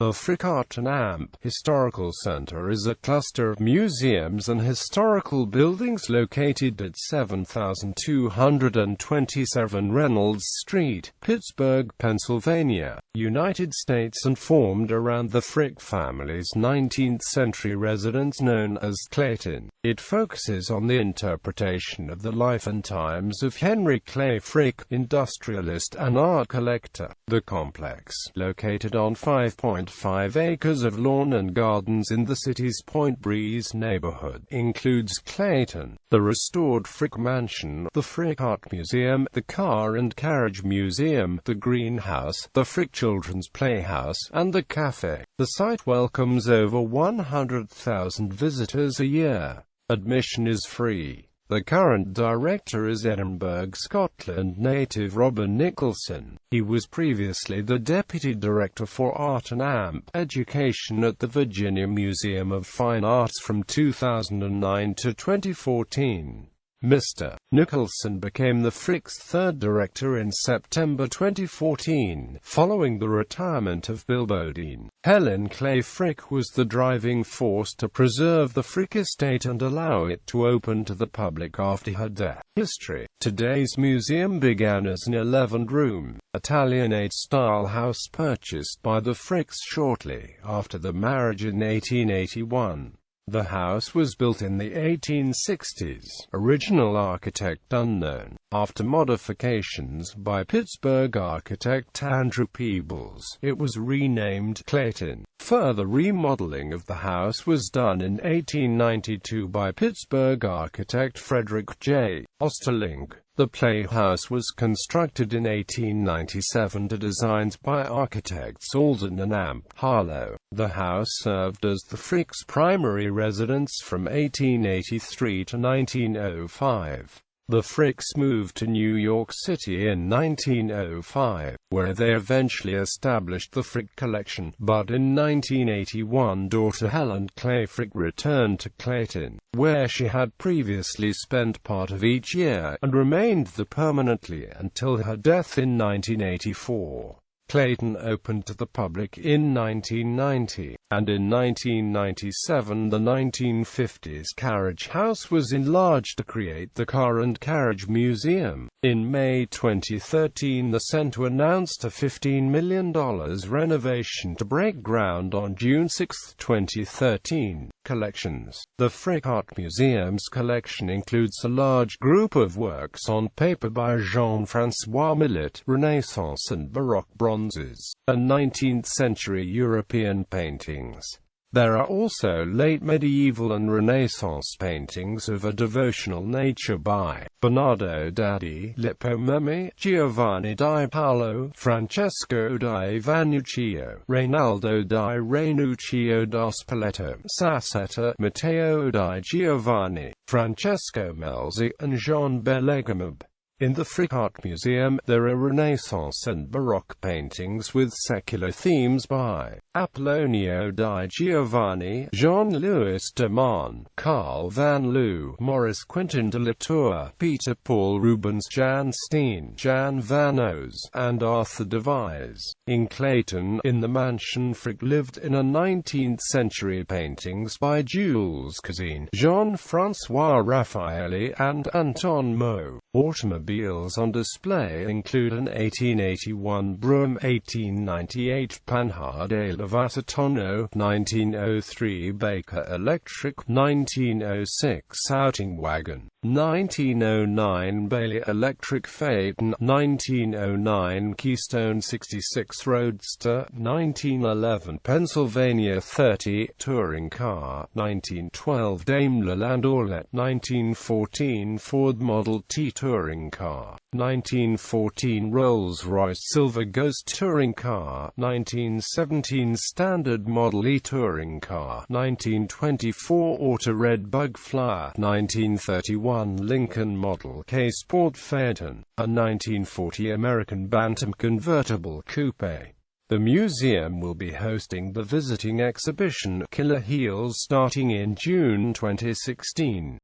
The Frick Art and Amp Historical Center is a cluster of museums and historical buildings located at 7227 Reynolds Street, Pittsburgh, Pennsylvania, United States, and formed around the Frick family's 19th-century residence known as Clayton. It focuses on the interpretation of the life and times of Henry Clay Frick, industrialist and art collector. The complex, located on 5.5 acres of lawn and gardens in the city's Point Breeze neighborhood, includes Clayton, the restored Frick Mansion, the Frick Art Museum, the Car and Carriage Museum, the Greenhouse, the Frick Children's Playhouse, and the Café. The site welcomes over 100,000 visitors a year. Admission is free. The current director is Edinburgh, Scotland native Robin Nicholson. He was previously the deputy director for Art and Amp Education at the Virginia Museum of Fine Arts from 2009 to 2014. Mr. Nicholson became the Frick's third director in September 2014, following the retirement of Bill Bodine. Helen Clay Frick was the driving force to preserve the Frick estate and allow it to open to the public after her death. History. Today's museum began as an 11-room, Italianate-style house purchased by the Fricks shortly after the marriage in 1881. The house was built in the 1860s, original architect unknown. After modifications by Pittsburgh architect Andrew Peebles, it was renamed Clayton. Further remodeling of the house was done in 1892 by Pittsburgh architect Frederick J. Osterling. The playhouse was constructed in 1897 to designs by architects Alden and Amp Harlow. The house served as the Fricks' primary residence from 1883 to 1905. The Fricks moved to New York City in 1905, where they eventually established the Frick Collection, but in 1981 daughter Helen Clay Frick returned to Clayton, where she had previously spent part of each year, and remained there permanently until her death in 1984. Clayton opened to the public in 1990, and in 1997 the 1950s carriage house was enlarged to create the Car and Carriage Museum. In May 2013 the center announced a $15 million renovation to break ground on June 6, 2013. Collections. The Frick Art Museum's collection includes a large group of works on paper by Jean-François Millet, Renaissance and Baroque bronzes, and 19th-century European paintings. There are also late medieval and Renaissance paintings of a devotional nature by Bernardo Daddi, Lippo Memmi, Giovanni di Paolo, Francesco di Vannuccio, Reynaldo di Reynuccio da Spoleto, Sassetta, Matteo di Giovanni, Francesco Melzi, and Jean Bellegamab. In the Frick Art Museum, there are Renaissance and Baroque paintings with secular themes by Apollonio di Giovanni, Jean-Louis de Man, Carl van Loo, Maurice Quentin de la Tour, Peter Paul Rubens, Jan Steen, Jan van Oos, and Arthur de Vries. In Clayton, in the mansion Frick lived in a 19th-century paintings by Jules Cousin, Jean-François Raffaelli, and Anton Mo. Automobiles on display include an 1881 Brougham, 1898 Panhard de Lavatertono, 1903 Baker Electric, 1906 Outing Wagon, 1909 Bailey Electric Phaeton, 1909 Keystone 66 Roadster, 1911 Pennsylvania 30 Touring Car, 1912 Daimler Land Orlet, 1914 Ford Model T Touring Car, 1914 Rolls-Royce Silver Ghost Touring Car, 1917 Standard Model E Touring Car, 1924 Auto Red Bug Flyer, 1931 Lincoln Model K Sport Phaeton, a 1940 American Bantam convertible coupe. The museum will be hosting the visiting exhibition Killer Heels starting in June 2016.